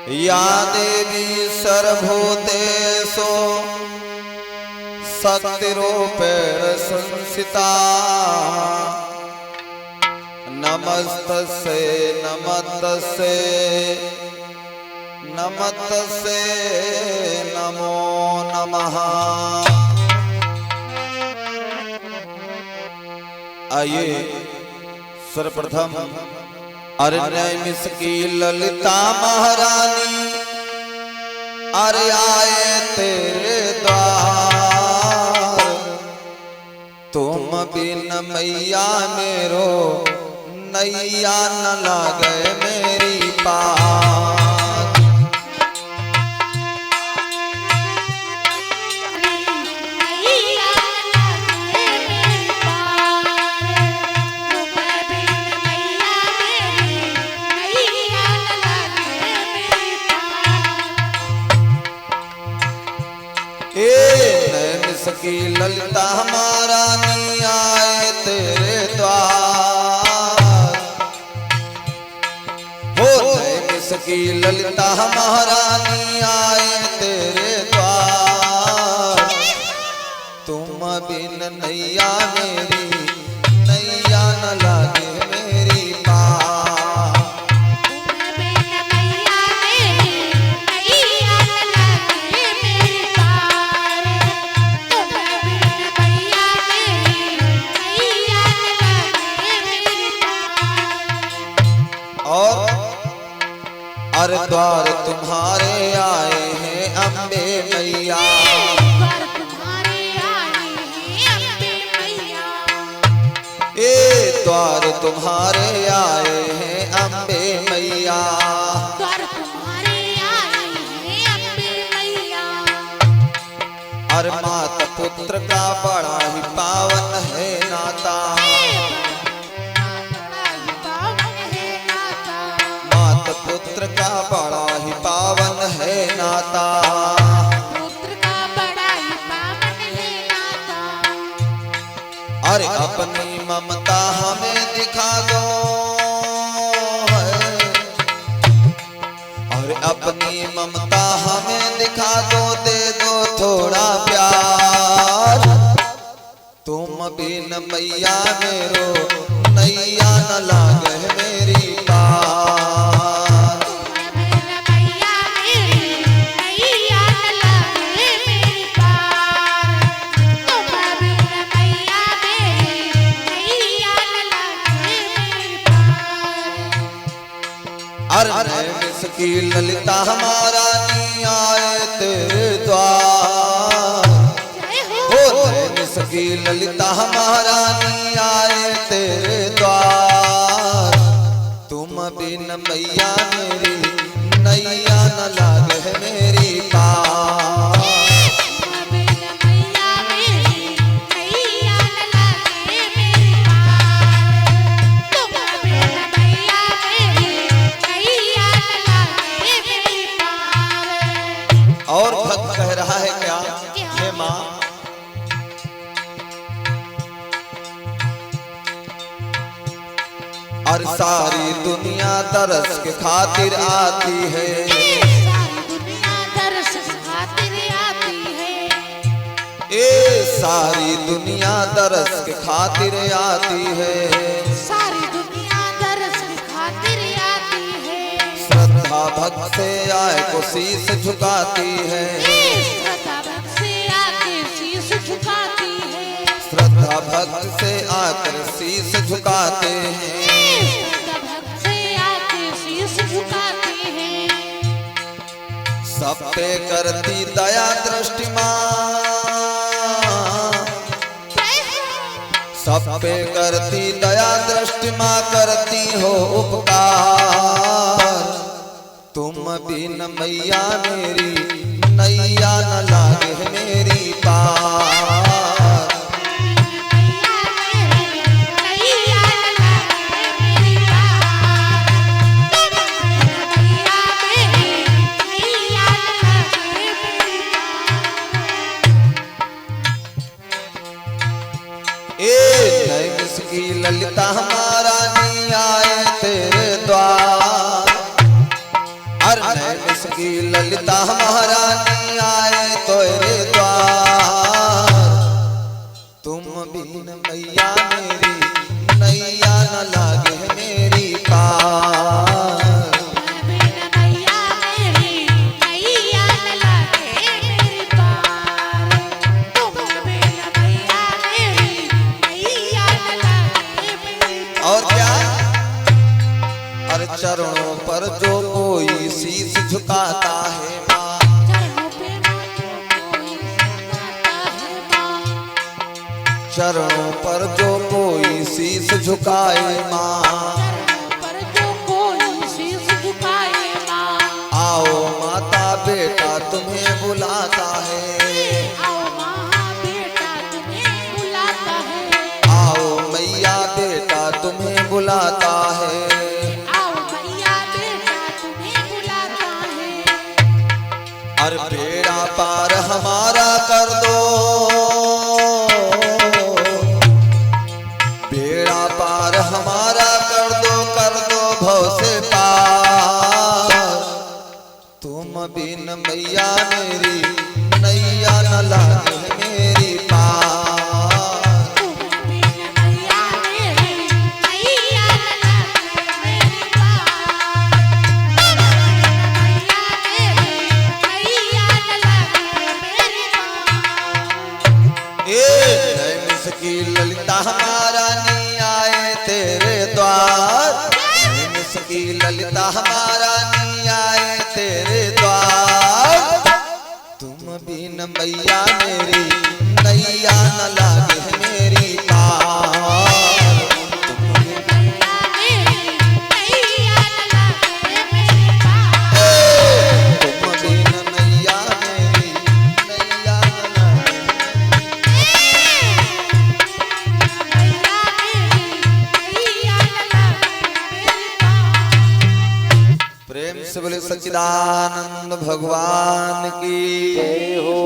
या देवी सर्वभूतेषु शक्तिरूपेण संस्थिता नमस्तस्यै नमस्तस्यै नमस्तस्यै नमो नमः। आइए सर्वप्रथम अरण्यमिष की ललिता महारानी अरे आए तेरे द्वार। तुम बिन मैया मेरो नैया न लागे मेरी पार। की ललिता महारानी आए तेरे द्वार। हो की ललिता महारानी आए तेरे द्वार। तुम बिन नैया मेरी नैया न लागे मेरी पार। अरे द्वार तुम्हारे आए हैं अम्बे मैया। द्वार तुम्हारे आए हैं अम्बे मैया। ए द्वार तुम्हारे आए हैं अम्बे मैया। द्वार तुम्हारे आए हैं अम्बे मैया। अरे माता पुत्र का बड़ा ही पावन है नाता। पुत्र का बड़ा ही पावन है नाता। पुत्र का बड़ा ही पावन है नाता। अरे अपनी ममता हमें दिखा दो। अरे अपनी ममता हमें दिखा दो, दे दो थोड़ा प्यार। तुम बिन मैया मेरो नैया न लागे मेरी पार। अरण्यमिष की ललिता महारानी आए तेरे द्वार। हो अरण्यमिष की ललिता महारानी आए तेरे द्वार। तुम बिन मैया मेरी नैया न लागे मेरी पार। और भक्त कह रहा है क्या? हे माँ और सारी दुनिया तरस के खातिर आती है। सारी दुनिया तरस के खातिर आती है। ए सारी दुनिया तरस के खातिर आती है। सारी दुनिया तरस के खातिर आती है। श्रद्धा भक्त से आए को शीश झुकाती है। श्रद्धा भक्त से आके शीश झुकाती है। श्रद्धा भक्त से आकर शीश झुकाते हैं। श्रद्धा भक्त से आके शीश झुकाते हैं। सब पे करती दया दृष्टि माँ। सब पे करती दया दृष्टि माँ, करती हो उपकार। तुम बिन मैया मेरी नैया न लागे मेरी पार। की ललिता महारानी आए तेरे द्वार। अरण्यमिष और क्या? अरे चरणों पर जो कोई शीश झुकाता है माँ, चरणों पे माँ जो कोई झुकाता है माँ, चरणों पर जो कोई शीश झुकाए माँ, चरणों पर जो कोई शीश झुकाए माँ, आओ माता बेटा तुम्हें बुलाता है, आओ माँ बेटा तुम्हें बुलाता है, आओ मैया बेटा तुम्हें बुलाता है। आओ मैया बेटा तुम्हें बुलाता है। अरे बेड़ा पार हमारा कर दो, बेड़ा पार हमारा कर दो भव से पार। तुम बिन मैया मेरी नैया न लागे मेरी पार। तुम बिन मैया मेरी मैया न लागे मेरी पार। मैया मेरी मैया न लागे मेरी पार। नैमिष की ललिता हमारा नी आए तेरे द्वार, नैमिष की ललिता हमारा नी आए तेरे द्वार। तुम बिन मैया मेरी नैया न लागे मेरी पार। तुम बिन मैया मेरी मैया न लागे मेरी पार। तुम बिन मैया मेरी नैया न लागे। मैया मेरी मैया न लागे मेरी पार। प्रेम से बोले सच्चिदानंद भगवान की जय हो।